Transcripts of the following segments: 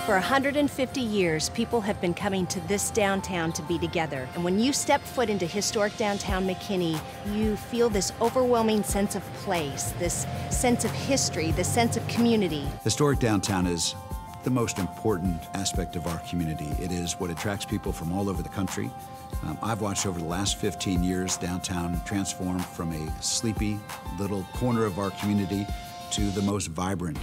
For 150 years, people have been coming to this downtown to be together. And when you step foot into historic downtown McKinney, you feel this overwhelming sense of place, this sense of history, this sense of community. Historic downtown is the most important aspect of our community. It is what attracts people from all over the country. I've watched over the last 15 years downtown transform from a sleepy little corner of our community to the most vibrant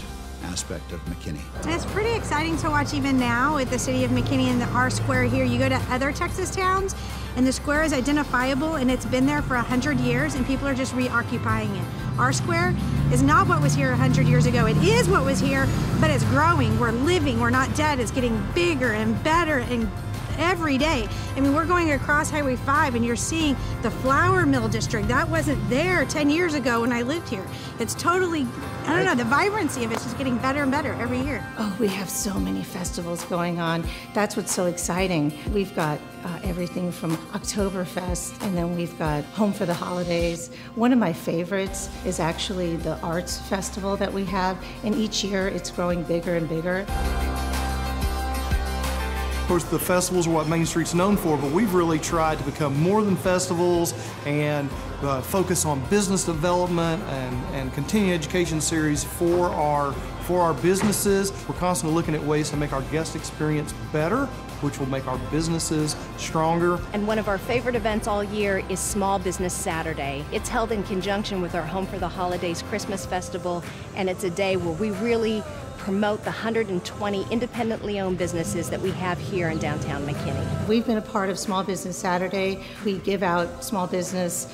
aspect of McKinney. It's pretty exciting to watch even now with the city of McKinney and our square here. You go to other Texas towns and the square is identifiable and it's been there for 100 years and people are just reoccupying it. Our square is not what was here 100 years ago. It is what was here, but it's growing. We're living, we're not dead. It's getting bigger and better and every day. I mean, we're going across Highway 5 and you're seeing the flour mill district. That wasn't there 10 years ago when I lived here. It's totally, I don't know, the vibrancy of it's just getting better and better every year. Oh, we have so many festivals going on. That's what's so exciting. We've got everything from Oktoberfest, and then we've got Home for the Holidays. One of my favorites is actually the Arts Festival that we have, and each year it's growing bigger and bigger. Of course, the festivals are what Main Street's known for, but we've really tried to become more than festivals and focus on business development and continuing education series for our businesses. We're constantly looking at ways to make our guest experience better, which will make our businesses stronger. And one of our favorite events all year is Small Business Saturday. It's held in conjunction with our Home for the Holidays Christmas Festival, and it's a day where we really promote the 120 independently owned businesses that we have here in downtown McKinney. We've been a part of Small Business Saturday. We give out small business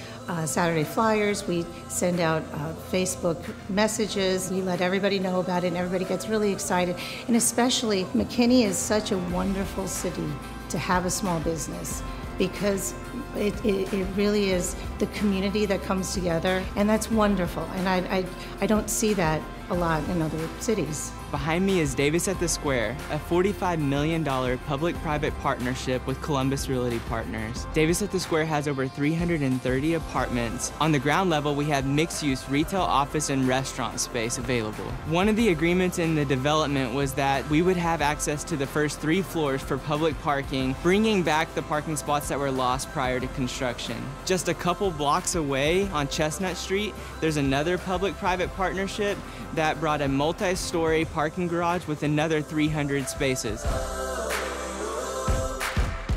Saturday flyers. We send out Facebook messages. We let everybody know about it and everybody gets really excited. And especially McKinney is such a wonderful city to have a small business, because it really is the community that comes together, and that's wonderful. And I don't see that a lot in other cities. Behind me is Davis at the Square, a $45 million public-private partnership with Columbus Realty Partners. Davis at the Square has over 330 apartments. On the ground level, we have mixed-use retail, office, and restaurant space available. One of the agreements in the development was that we would have access to the first 3 floors for public parking, bringing back the parking spots that were lost prior to construction. Just a couple blocks away on Chestnut Street, there's another public-private partnership that brought a multi-story parking garage with another 300 spaces.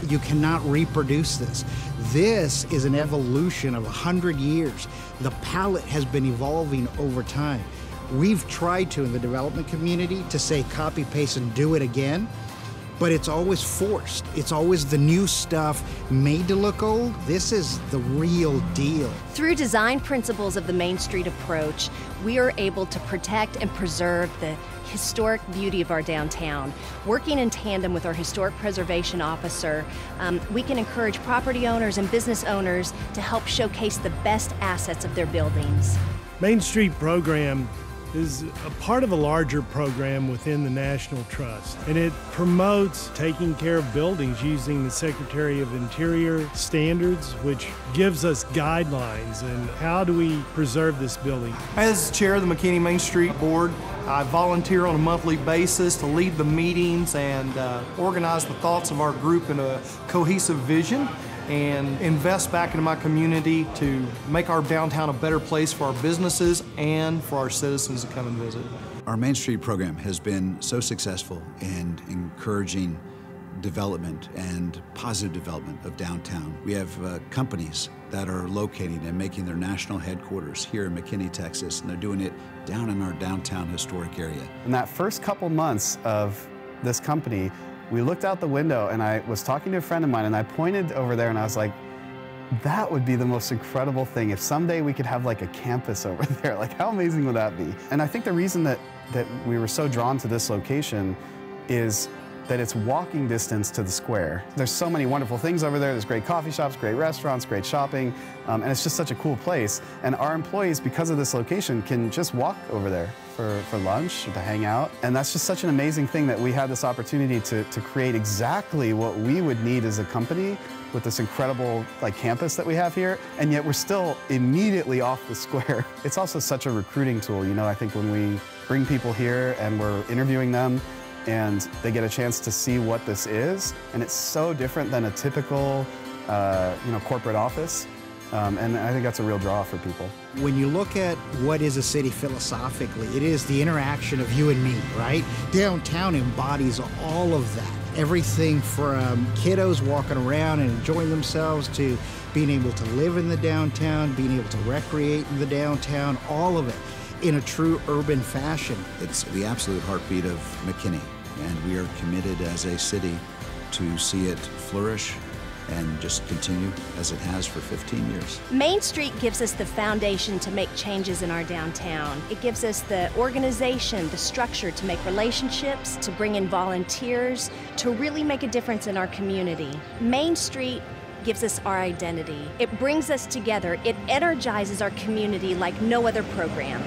You cannot reproduce this. This is an evolution of 100 years. The palette has been evolving over time. We've tried to, in the development community, to say copy, paste, and do it again, but it's always forced. It's always the new stuff made to look old. This is the real deal. Through design principles of the Main Street approach, we are able to protect and preserve the historic beauty of our downtown. Working in tandem with our historic preservation officer, we can encourage property owners and business owners to help showcase the best assets of their buildings. Main Street program is a part of a larger program within the National Trust, and it promotes taking care of buildings using the Secretary of Interior standards, which gives us guidelines and how do we preserve this building. As chair of the McKinney Main Street Board, I volunteer on a monthly basis to lead the meetings and organize the thoughts of our group in a cohesive vision, and invest back into my community to make our downtown a better place for our businesses and for our citizens to come and visit. Our Main Street program has been so successful in encouraging development and positive development of downtown. We have companies that are locating and making their national headquarters here in McKinney, Texas, and they're doing it down in our downtown historic area. In that first couple months of this company, we looked out the window and I was talking to a friend of mine and I pointed over there and I was like, that would be the most incredible thing if someday we could have like a campus over there. Like, how amazing would that be? And I think the reason that we were so drawn to this location is that it's walking distance to the square. There's so many wonderful things over there. There's great coffee shops, great restaurants, great shopping, and it's just such a cool place. And our employees, because of this location, can just walk over there for lunch or to hang out. And that's just such an amazing thing that we had this opportunity to create exactly what we would need as a company with this incredible campus that we have here, and yet we're still immediately off the square. It's also such a recruiting tool. You know, I think when we bring people here and we're interviewing them, and they get a chance to see what this is. And it's so different than a typical corporate office. And I think that's a real draw for people. When you look at what is a city philosophically, it is the interaction of you and me, right? Downtown embodies all of that. Everything from kiddos walking around and enjoying themselves to being able to live in the downtown, being able to recreate in the downtown, all of it in a true urban fashion. It's the absolute heartbeat of McKinney, and we are committed as a city to see it flourish and just continue as it has for 15 years. Main Street gives us the foundation to make changes in our downtown. It gives us the organization, the structure to make relationships, to bring in volunteers, to really make a difference in our community. Main Street gives us our identity. It brings us together. It energizes our community like no other program.